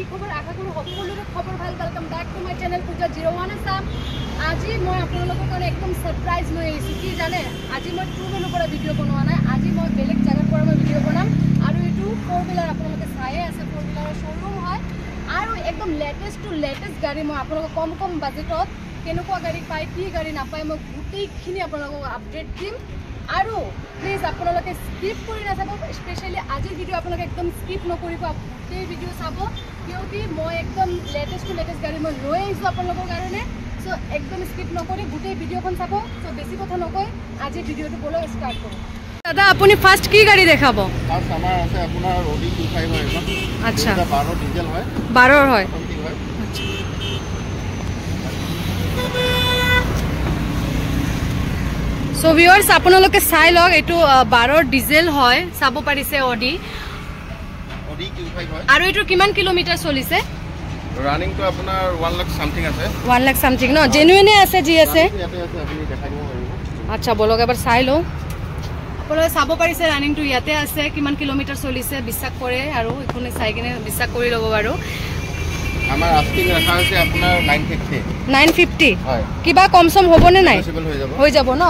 কি খবৰ আশা কৰো সকলোৰে খবৰ ভাল welcome back to my channel পূজা 01 আসাম আজি মই আপোনালোকৰ কাৰণে একদম সাৰপ্ৰাইজ লৈ আহিছো কি জানে আজি মই টু হুইলাৰৰ পৰা ভিডিও বনোৱা নাই আজি মই বেলেগ জায়গাৰ পৰা মই ভিডিও বনাম আৰু এটো ফ'ৰ হুইলাৰ আপোনালোকে চাই আছে ফ'ৰ হুইলাৰৰ শোৰুম হয় আৰু একদম লেটেষ্ট গাড়ী মই আপোনালোকক কম বাজেটত কেনেকুৱা গাড়ী পায় কি গাড়ী নাপায় মই গোটেইখিনি আপোনালোকক আপডেট দিম আৰু প্লিজ আপোনালোকে স্কিপ কৰি নাচাব স্পেশালি আজিৰ ভিডিও আপোনালোকে একদম স্কিপ নকৰিব গোটেই ভিডিও চাব কিয়কি মই একদম লেটেষ্ট গাড়ী মই লৈ আহিছো আপোনালোকৰ কাৰণে সো একদম স্কিপ নকৰি গোটেই ভিডিওখন চাব সো বেছি কথা নকৈ আজি ভিডিওটো বলো স্টাৰ্ট কৰো দাদা আপুনি ফাৰ্স্ট কি গাড়ী দেখাব ফাৰ্স্ট আমাৰ আছে আপোনাৰ Audi Q5 হয় আচ্ছা 12 ডিজেল হয় 12 হয় আচ্ছা সো ভিউয়ার্স আপোনালোকে চাই লওক এটো 12 ডিজেল হয় চাব পাৰিছে Audi Q5 হয় আৰু এটো কিমান কিলোমিটাৰ চলিছে ৰানিং তো আপোনাৰ 1 লাখ সামথিং আছে 1 লাখ সামথিং ন জেনুইনে আছে জি আছে ইয়াতে আছে আপুনি দেখাই দিব পাৰিব আচ্ছা বলক এবাৰ চাই লও আপোনালোকে চাব পাৰিছে ৰানিং টু ইয়াতে আছে কিমান কিলোমিটাৰ চলিছে বিশ্বাস কৰে আৰু ইখনে চাই কিনে বিশ্বাস কৰি লব বাৰু আমাৰ আস্কিং ৰাখা আছে আপোনাৰ 950 হয় কিবা কম সম হ'বনে নাই হৈ যাব ন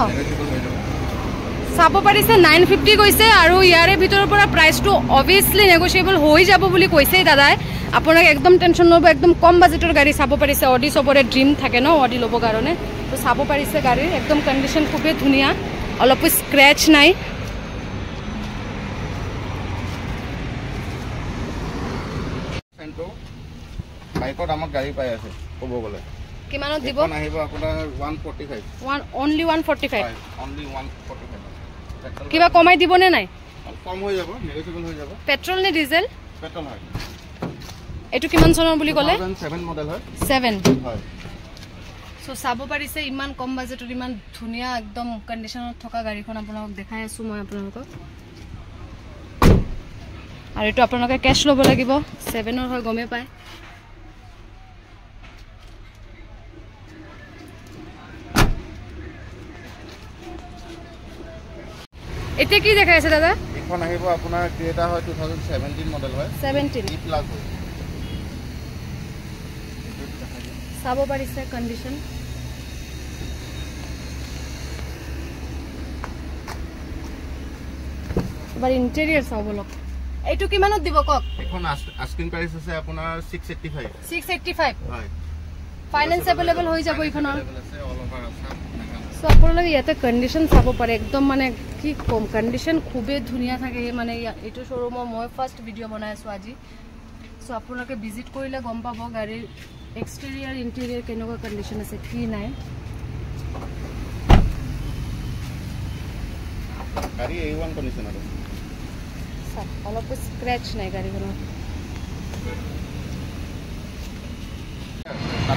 চাব পাৰিছে 950 কৈছে আৰু ইয়াৰে ভিতৰৰ পৰা প্ৰাইসটো অবিয়াসলি নেগোশিয়েবল হৈ যাব বুলি কৈছে দাদাই আপোনাক একদম টেনশন নব একদম কম বাজেটৰ গাড়ী চাব পাৰিছে Audi সবৰে ড্ৰিম থাকে ন Audi লব কাৰণে তো চাব পাৰিছে গাড়ী একদম কন্ডিশন খুবেই ধুনিয়া অলপ স্ক্ৰ্যাচ নাই সেন্টো বাইকত আমাৰ গাড়ী পাই আছে ক'ব গলে কিমানত দিব কোন আহিব আপোনাৰ 145 only 145 only 145 কিবা কমাই দিবনে নাই কম হৈ যাব নেগোশিয়েবল হৈ যাব পেট্ৰল নে ডিজেল পেট্ৰল হয় এটো কিমান চনৰ বুলি ক'লে 2007 মডেল হয় 7 হয় সো চাব পাৰিছে ইমান কম বাজেটৰ ইমান ধুনিয়া একদম কন্ডিশনত থকা গাড়ীখন আপোনাক দেখাই আছো মই আপোনালোকক আৰু এটো আপোনালোকে ক্যাশ লব লাগিব 7 ৰ হয় গমে পায় এতে কি দেখাই আছে দাদা এখন আহিব আপোনাৰ ক্ৰেটা হয় 2017 মডেল হয় 17 ই প্লাস হয় চাব পাৰিছে কন্ডিশন বাৰ ইন্টেৰিয়ৰ চাব লক এটো কিমানত দিব কক এখন আস্কিং প্ৰাইস আছে আপোনাৰ 685 হয় ফাইনান্স अवेलेबल হৈ যাব ইখনৰ আছে অল ওভাৰ আসাম সো আপোনালোকে ইয়াতে কন্ডিশন চাব পাৰে একদম মানে কি কম কন্ডিশন খুবেই ধুনিয়া থাকে মানে এটো শোৰুমৰ মই ফাৰ্স্ট ভিডিও বনাই আছো আজি সো আপোনালোকে ভিজিট কৰিলে গম পাব গাড়ীৰ এক্সটেৰিয়ৰ ইন্টেৰিয়ৰ কেনেকুৱা কন্ডিশন আছে কি নাই গাড়ী A1 কন্ডিশন আছে সব অলপ স্ক্র্যাচ নাই গাড়ীখনৰ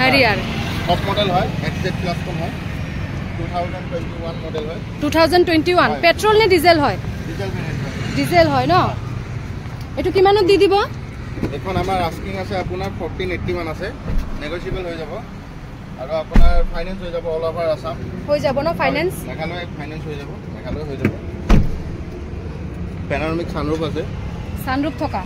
হাৰিয়াৰ টপ মডেল হয় XZ প্লাস কম হয় 2021 মডেল হয় 2021 পেট্ৰল নে ডিজেল হয় ডিজেল ভেৰিয়েন্ট ডিজেল হয় ন এটো কিমানত দি দিব এখন আমাৰ আস্কিং আছে আপোনাৰ 1481 আছে নেগোশিয়েবল হৈ যাব আৰু আপোনাৰ ফাইনান্স হৈ যাব অল ওভাৰ আসাম হৈ যাব ন ফাইনান্স মেঘালয় ফাইনান্স হৈ যাব মেঘালয় হৈ যাব প্যানোরামিক সানরুফ আছে সানরুফ থকা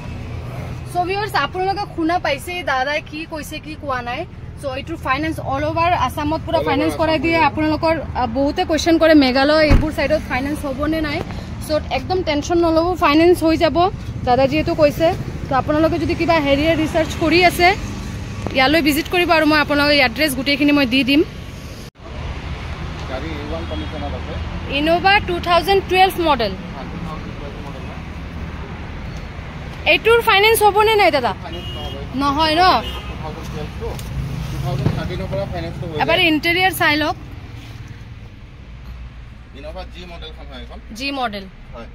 সো ভিউয়ার্স আপোনালোকে শুনা পাইছে দাদাই কি কৈছে কি কোৱা নাই সো এটো ফাইনান্স অল ওভাৰ আসামত পুৰা ফাইনান্স কৰাই দিয়ে আপোনালোকৰ বহুতে কোৱেশ্চন কৰে মেঘালয় এইবোৰ সাইডত ফাইনান্স হ'বনে নাই সো একদম টেনশন নলব ফাইনান্স হৈ যাব দাদা যেহেতু কৈছে তো আপোনালোকে যদি কিবা হেৰিয়ে ৰিসাৰ্চ কৰি আছে ইয়ালৈ ভিজিট কৰিব আৰু মই আপোনালোকৰ এড্ৰেছ গুটেইখিনি মই দি দিম গাড়ী A1 কন্ডিশনত আছে ইনোভা 2012 মডেল এটোৰ ফাইনান্স হ'বনে নাই দাদা নহয় ন 2012 তো 2013 পৰা ফাইনান্স হৈ যায় এবাৰ ইন্টেৰিয়ৰ চাই লওক ইনোভা G মডেল খন হয় এখন G মডেল হয়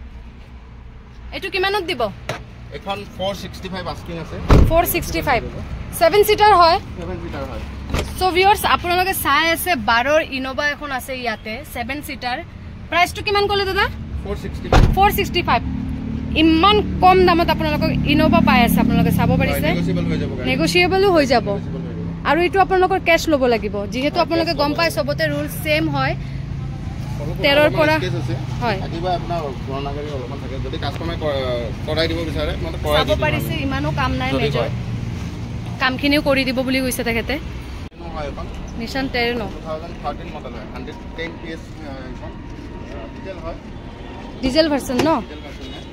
এটো কিমানত দিব এখন 465 আস্কিং আছে 465 7 সিটাৰ হয় 7 সিটাৰ হয় সো ভিউয়াৰ্স আপোনালোকে চাই আছে 12 ৰ ইনোভা এখন আছে ইয়াতে 7 সিটাৰ প্ৰাইসটো কিমান ক'লে দাদা 465 ইমান কম দামত আপোনালোকক ইনোভা পাই আছে আপোনালোকে চাব পাৰিছে নেগোশিয়েবল হৈ যাব আৰু এটো আপোনালোকৰ ক্যাশ লব লাগিব যেহেতু আপোনালোকে গম পায় সবতে ৰুল সেম হয় 13 পৰা হয় আদিবা আপোনাৰ গণনাগাৰী অলপমান থাকে যদি কাস্টমাৰ কৰাই দিব বিচাৰে মানে কৰাই দিব চাব পাৰিছে ইমানো কাম নাই মেজৰ কামখিনিও কৰি দিব বুলি কৈছে তেখেতে হয় এখন নিশান টেৰেনো 2013 মডেল হয় 110 PS এখন ডিজেল হয় ডিজেল ভাৰ্সন ন ডিজেল ভাৰ্সন হয়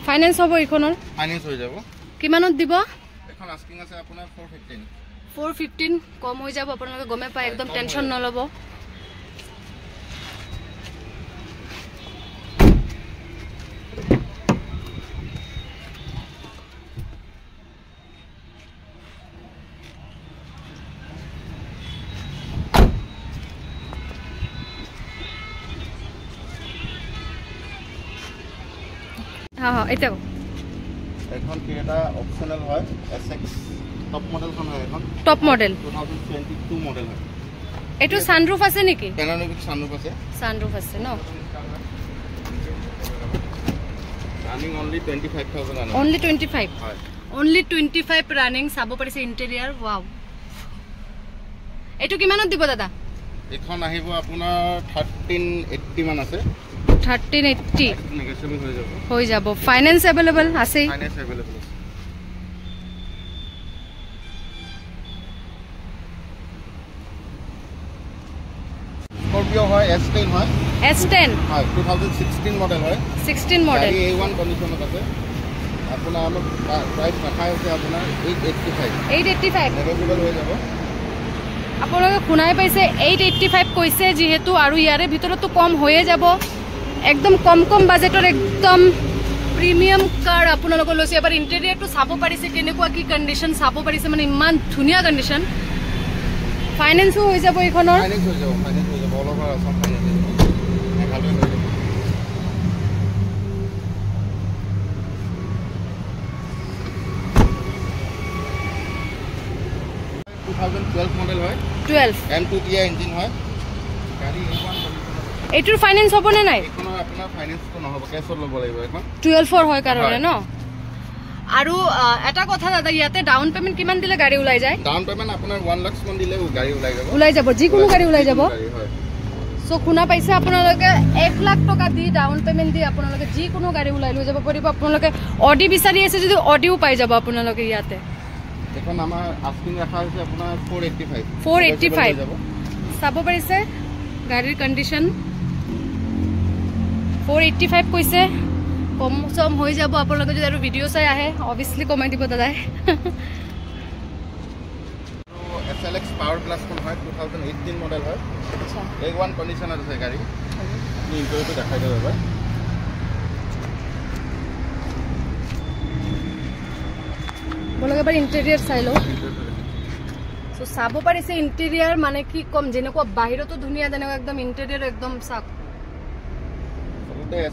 ফাইনান্স হ'ব এইখনৰ ফাইনান্স হৈ যাব কিমানত দিব এখন আস্কিং আছে আপোনাৰ 415 কম হৈ যাব আপোনালোকে গমে পায় একদম টেনচন নলব এটা এখন ক্ৰেটা অপচনেল হয় SX টপ মডেলখন হয় এখন টপ মডেল 2022 মডেল হয় এটো সানরুফ আছে নেকি প্যানোরামিক সানরুফ আছে ন রানিং অনলি 25000 রানিং অনলি 25 হয় অনলি 25 রানিং সাব পাৰিছে ইন্টেৰিয়ৰ ওয়াও এটো কিমানত দিব দাদা এখন আহিব আপোনাৰ 1380 মান আছে 1380 নেগোশিয়েবল হৈ যাব ফাইনান্স अवेलेबल আছে ফাইনান্স अवेलेबल আছে স্করপিও হয় S10 হয় S10 হয় 2016 মডেল হয় 16 মডেল A1 কন্ডিশনত আছে আপোনাৰ আমাৰ প্ৰাইস ৰাখা হৈছে আপোনাৰ 885 নেগোশিয়েবল হৈ যাব আপোনালোকে শুনাই পাইছে 885 কৈছে যেহেতু আৰু ইয়াৰে ভিতৰতো কম হৈয়ে যাব একদম কম বাজেটৰ একদম প্ৰিমিয়াম কাৰ আপোনালোকে লৈছে এবাৰ ইন্টেৰিয়ৰটো চাব পাৰিছে কেনেকুৱা কি কন্ডিশন চাব পাৰিছে মানে ইমান ধুনিয়া কন্ডিশন ফাইনান্সও হৈ যাব এইখনৰ ফাইনান্স হৈ যাব অল ওভাৰ আসাম ফাইনান্স হৈ যাব ভালো হৈ যাব 2012 মডেল হয় 12 M2 টিয়া ইঞ্জিন হয় গাড়ী A1 এটোৰ ফাইনান্স হ'ব নে নাই এখনৰ আপোনাৰ ফাইনান্সটো নহব কেছত ল'ব লাগিব এখন 12 হয় কাৰণে ন আৰু এটা কথা দাদা ইয়াতে ডাউন পেমেন্ট কিমান দিলে গাড়ী উলাই যায় ডাউন পেমেন্ট আপোনাৰ 1 লাখ মান দিলে গাড়ী উলাই যাব যিকোনো গাড়ী উলাই যাব হয় সো শুনা পাইছে আপোনালোকে 1 লাখ টকা দি ডাউন পেমেন্ট দি আপোনালোকে যিকোনো গাড়ী উলাই লৈ যাব পাৰিব আপোনালোকে অডি বিচাৰি আছে যদি অডিও পাই যাব আপোনালোকে ইয়াতে এখন আমাৰ আস্কিং ৰাখা হৈছে আপোনাৰ 485 চাব পাৰিছে গাড়ীৰ কন্ডিশন 485 কৈছে কম সম হৈ যাব আপোনালোকে যদি আৰু ভিডিও চাই আহে অবিয়াসলি কমাই দিব দাদাই SLX পাৱাৰ প্লাস কোন হয় 2018 মডেল হয় আচ্ছা A1 কন্ডিশনত আছে গাড়ী আপনি ইন্টারভিউটো দেখাই দেব এবাৰ বলকে এবাৰ ইন্টেৰিয়ৰ চাই লও সো চাব পাৰিছে ইন্টেৰিয়ৰ মানে কি কম যেনেকুৱা বাহিৰতো ধুনিয়া যেনেকুৱা একদম ইন্টেৰিয়ৰ একদম সাক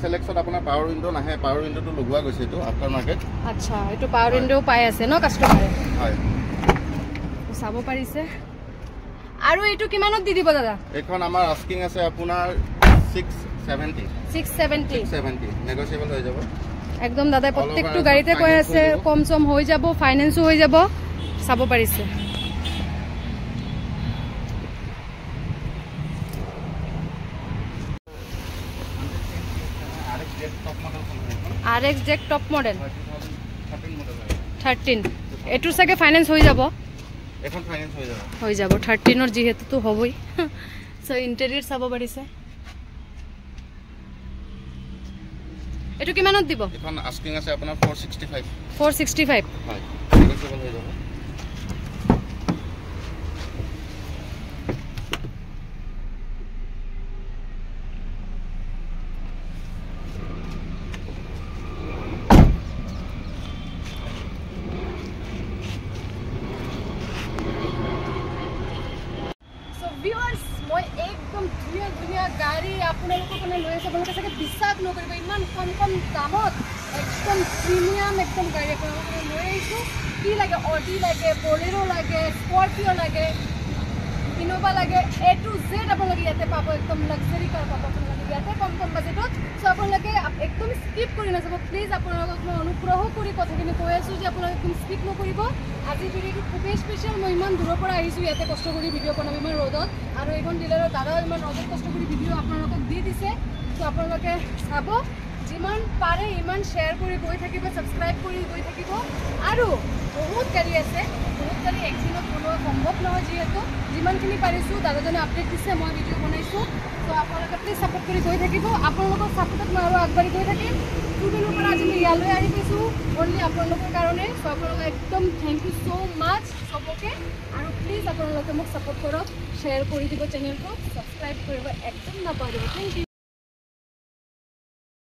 SLX ত আপোনাৰ পাৱাৰ উইন্ডো নাহে পাৱাৰ উইন্ডোটো লগোৱা গৈছে এটো আফটাৰ মাৰ্কেট আচ্ছা এটো পাৱাৰ উইন্ডো পাই আছে ন কাস্টমাৰে হয় চাব পাৰিছে আৰু এটো কিমানত দি দিব দাদা এখন আমাৰ আস্কিং আছে আপোনাৰ 670 নেগোশিয়েবল হৈ যাব একদম দাদা প্ৰত্যেকটো গাড়ীতে কৈ আছে কম সম হৈ যাব ফাইনান্সও হৈ যাব চাব পাৰিছে RX Jack টপ মডেল 13 এটো সাকে ফাইনান্স হৈ যাব এখন ফাইনান্স হৈ যাব 13 ৰ যেহেতু তো হবই সো ইন্টেৰিয়ৰ চাব পাৰিছে এটো কিমানত দিব এখন আস্কিং আছে আপোনাৰ 465 হয় নেগোশিয়েবল হৈ যাব গাড়ী আপোনালোকৰ কাৰণে লৈ আছে আপোনালোকে চাগে বিশ্বাস নকৰিব ইমান কম দামত একদম প্ৰিমিয়াম একদম গাড়ী আপোনালোকৰ লৈ আহিছো কি লাগে অডি লাগে বলেৰো লাগে স্কৰপিও লাগে ইনোভা লাগে A to Z আপোনালোকে ইয়াতে পাব একদম লাক্সাৰি কাৰ পাব আপোনালোকে ইয়াতে কম বাজেটত সো আপোনালোকে একদম স্কিপ কৰি নাযাব প্লিজ আপোনালোকক মই অনুগ্ৰহ কৰি কথাখিনি কৈ আছো যে আপোনালোকে একদম স্কিপ নকৰিব আজি ভিডিওটো খুবেই স্পেশাল মই ইমান দূৰৰ পৰা আহিছো ইয়াতে কষ্ট কৰি ভিডিও বনাব ইমান ৰ'দত আৰু এইখন ডিলাৰৰ দাদা ইমান ৰ'দত কষ্ট কৰি ভিডিও আপোনালোকক দি দিছে সো আপোনালোকে চাব যিমান পাৰে ইমান শ্বেয়াৰ কৰি গৈ থাকিব, ছাবস্ক্ৰাইব কৰি গৈ থাকিব। আৰু বহুত গাড়ী আছে, বহুত গাড়ী একদিনত বনোৱা সম্ভৱ নহয়, যিহেতু যিমানখিনি পাৰিছোঁ দাদাজনে আপডেট দিছে, মই ভিডিঅ' বনাইছোঁ। ত' আপোনালোকে প্লিজ ছাপোৰ্ট কৰি গৈ থাকিব। আপোনালোকৰ ছাপোৰ্টত মই আৰু আগবাঢ়ি গৈ থাকিম। টুবেলৰ পৰা আজি মই ইয়ালৈ আহি পাইছোঁ অনলি আপোনালোকৰ কাৰণে। চ' আপোনালোকে একদম থেংক ইউ ছ' মাছ চবকে। আৰু প্লিজ আপোনালোকে মোক ছাপোৰ্ট কৰক, শ্বেয়াৰ কৰি দিব চেনেলটো, ছাবস্ক্ৰাইব কৰিব একদম নাপাহৰিব। Thank U.